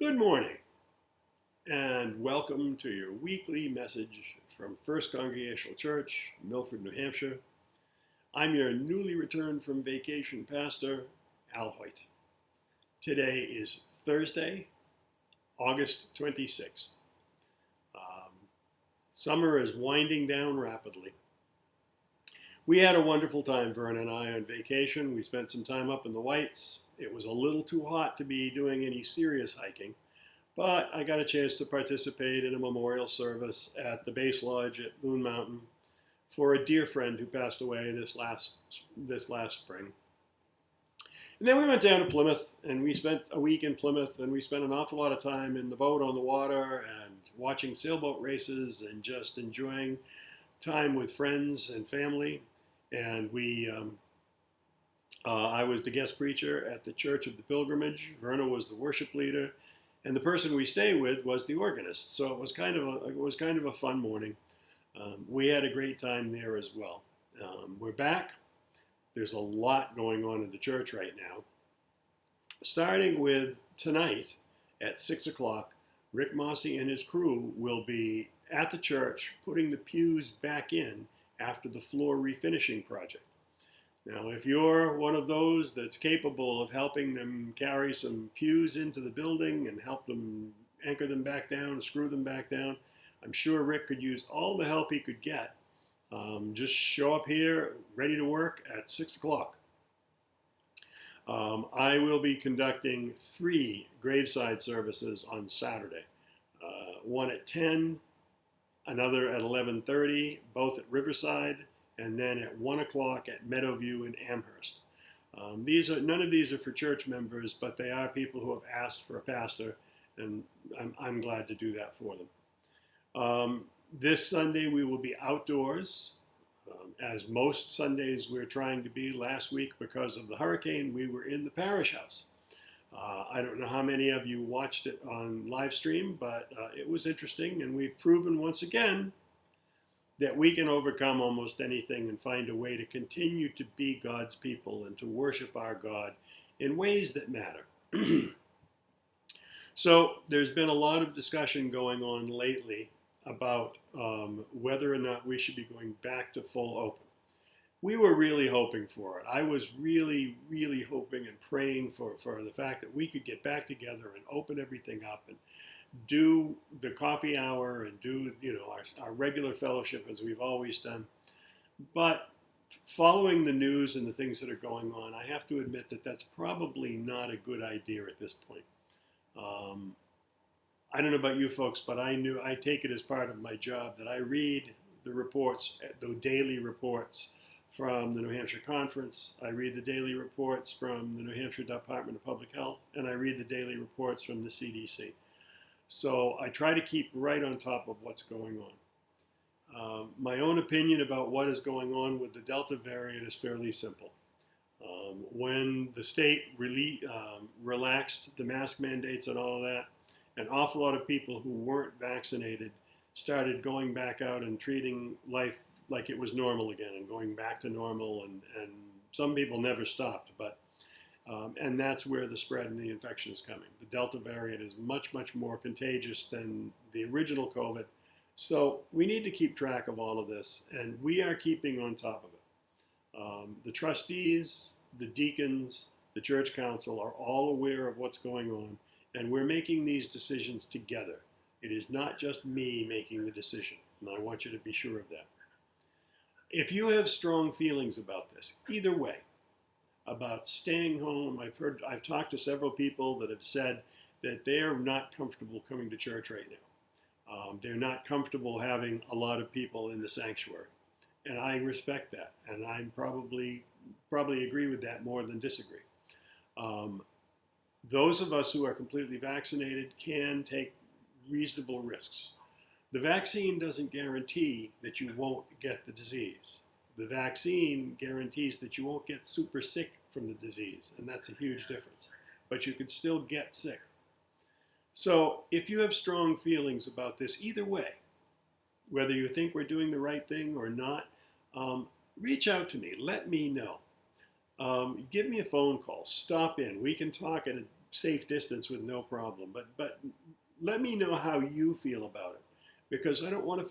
Good morning, and welcome to your weekly message from First Congregational Church, Milford, New Hampshire. I'm your newly returned from vacation pastor, Al Hoyt. Today is Thursday, August 26th. Summer is winding down rapidly. We had a wonderful time, Vern and I, on vacation. We spent some time up in the Whites. It was a little too hot to be doing any serious hiking, but I got a chance to participate in a memorial service at the Base Lodge at Loon Mountain for a dear friend who passed away this last spring. And then we went down to Plymouth, and we spent a week in Plymouth, and we spent an awful lot of time in the boat on the water and watching sailboat races and just enjoying time with friends and family. And I was the guest preacher at the Church of the Pilgrimage. Verna was the worship leader, and the person we stayed with was the organist. So it was kind of a fun morning. We had a great time there as well. We're back. There's a lot going on in the church right now. Starting with tonight at 6 o'clock, Rick Mossy and his crew will be at the church putting the pews back in after the floor refinishing project. Now, if you're one of those that's capable of helping them carry some pews into the building and help them anchor them back down, screw them back down, I'm sure Rick could use all the help he could get. Just show up here, ready to work at 6 o'clock. I will be conducting 3 graveside services on Saturday. One at 10, another at 11:30, both at Riverside, and then at 1 o'clock at Meadowview in Amherst. None of these are for church members, but they are people who have asked for a pastor, and I'm glad to do that for them. This Sunday we will be outdoors, as most Sundays we're trying to be. Last week, because of the hurricane, we were in the parish house. I don't know how many of you watched it on live stream, but it was interesting, and we've proven once again that we can overcome almost anything and find a way to continue to be God's people and to worship our God in ways that matter. So there's been a lot of discussion going on lately about whether or not we should be going back to full open. We were really hoping for it. I was really, really hoping and praying for the fact that we could get back together and open everything up and do the coffee hour and do our regular fellowship as we've always done. But following the news and the things that are going on, I have to admit that that's probably not a good idea at this point. I don't know about you folks, but I take it as part of my job that I read the reports, the daily reports from the New Hampshire Conference. I read the daily reports from the New Hampshire Department of Public Health, and I read the daily reports from the CDC. So I try to keep right on top of what's going on. My own opinion about what is going on with the Delta variant is fairly simple. When the state relaxed the mask mandates and all of that, an awful lot of people who weren't vaccinated started going back out and treating life like it was normal again and going back to normal, and some people never stopped, but and that's where the spread and the infection is coming. The Delta variant is much, much more contagious than the original COVID. So we need to keep track of all of this, and we are keeping on top of it. The trustees, the deacons, the church council are all aware of what's going on, and we're making these decisions together. It is not just me making the decision, and I want you to be sure of that. If you have strong feelings about this, either way, about staying home, I've talked to several people that have said that they are not comfortable coming to church right now. They're not comfortable having a lot of people in the sanctuary, and I respect that, and I probably agree with that more than disagree. Those of us who are completely vaccinated can take reasonable risks. The vaccine doesn't guarantee that you won't get the disease. The vaccine guarantees that you won't get super sick from the disease, and that's a huge difference. But you can still get sick. So if you have strong feelings about this, either way, whether you think we're doing the right thing or not, reach out to me. Let me know. Give me a phone call. Stop in. We can talk at safe distance with no problem. But let me know how you feel about it, because I don't want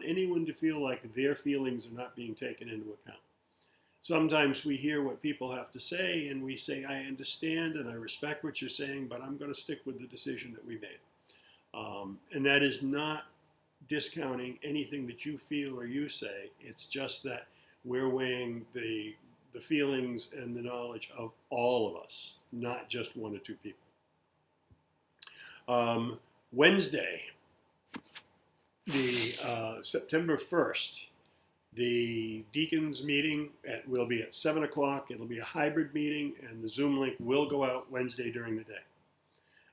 anyone to feel like their feelings are not being taken into account. Sometimes we hear what people have to say and we say, I understand and I respect what you're saying, but I'm going to stick with the decision that we made. And that is not discounting anything that you feel or you say. It's just that we're weighing the feelings and the knowledge of all of us, not just one or two people. Wednesday, the September 1st, the deacons meeting will be at 7 o'clock. It'll be a hybrid meeting, and the Zoom link will go out Wednesday during the day.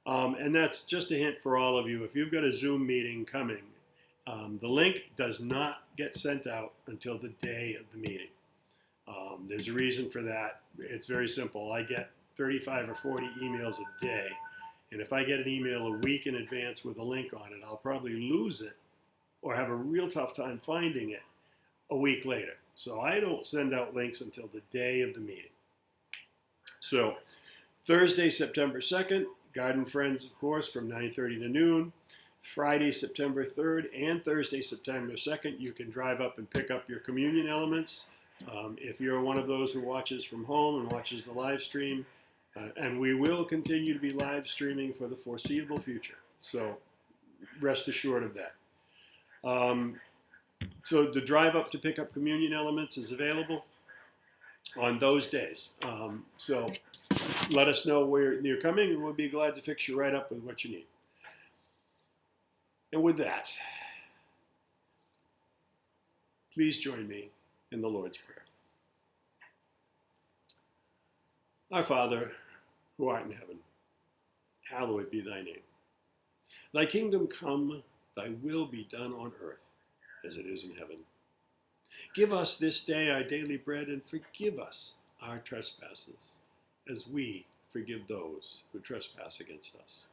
And that's just a hint for all of you. If you've got a Zoom meeting coming, the link does not get sent out until the day of the meeting. There's a reason for that. It's very simple. I get 35 or 40 emails a day. And if I get an email a week in advance with a link on it, I'll probably lose it or have a real tough time finding it a week later. So I don't send out links until the day of the meeting. So Thursday, September 2nd, Garden Friends, of course, from 9:30 to noon. Friday, September 3rd, and Thursday, September 2nd, you can drive up and pick up your communion elements. If you're one of those who watches from home and watches the live stream, and we will continue to be live streaming for the foreseeable future. So rest assured of that. So the drive up to pick up communion elements is available on those days. So let us know where you're coming, and we'll be glad to fix you right up with what you need. And with that, please join me in the Lord's Prayer. Our Father, who art in heaven, hallowed be thy name. Thy kingdom come, thy will be done on earth as it is in heaven. Give us this day our daily bread, and forgive us our trespasses, as we forgive those who trespass against us.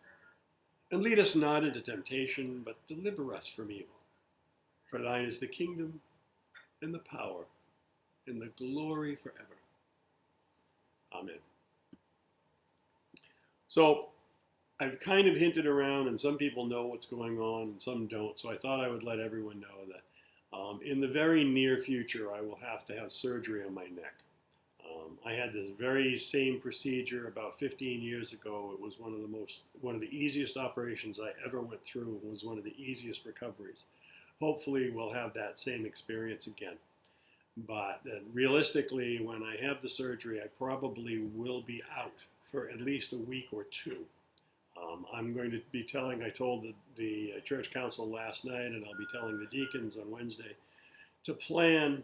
And lead us not into temptation, but deliver us from evil. For thine is the kingdom, and the power, and the glory forever. Amen. So I've kind of hinted around, and some people know what's going on and some don't, so I thought I would let everyone know that in the very near future I will have to have surgery on my neck. I had this very same procedure about 15 years ago. It was one of the easiest operations I ever went through. It was one of the easiest recoveries. Hopefully we'll have that same experience again. But realistically, when I have the surgery, I probably will be out for at least a week or two. I'm going to be I told the church council last night, and I'll be telling the deacons on Wednesday, to plan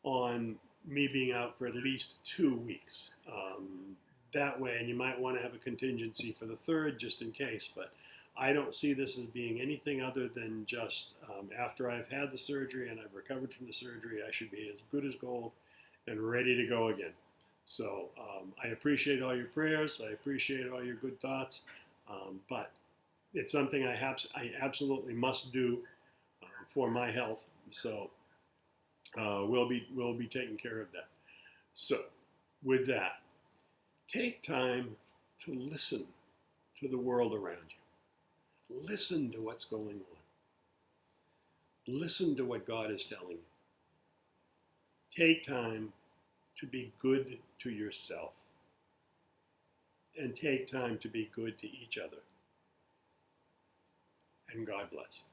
on me being out for at least 2 weeks. That way, and you might want to have a contingency for the third just in case, but I don't see this as being anything other than just after I've had the surgery and I've recovered from the surgery, I should be as good as gold and ready to go again. So I appreciate all your prayers. I appreciate all your good thoughts. But it's something I absolutely must do for my health. So we'll be taking care of that. So with that, take time to listen to the world around you. Listen to what's going on. Listen to what God is telling you. Take time to be good to yourself. And take time to be good to each other. And God bless.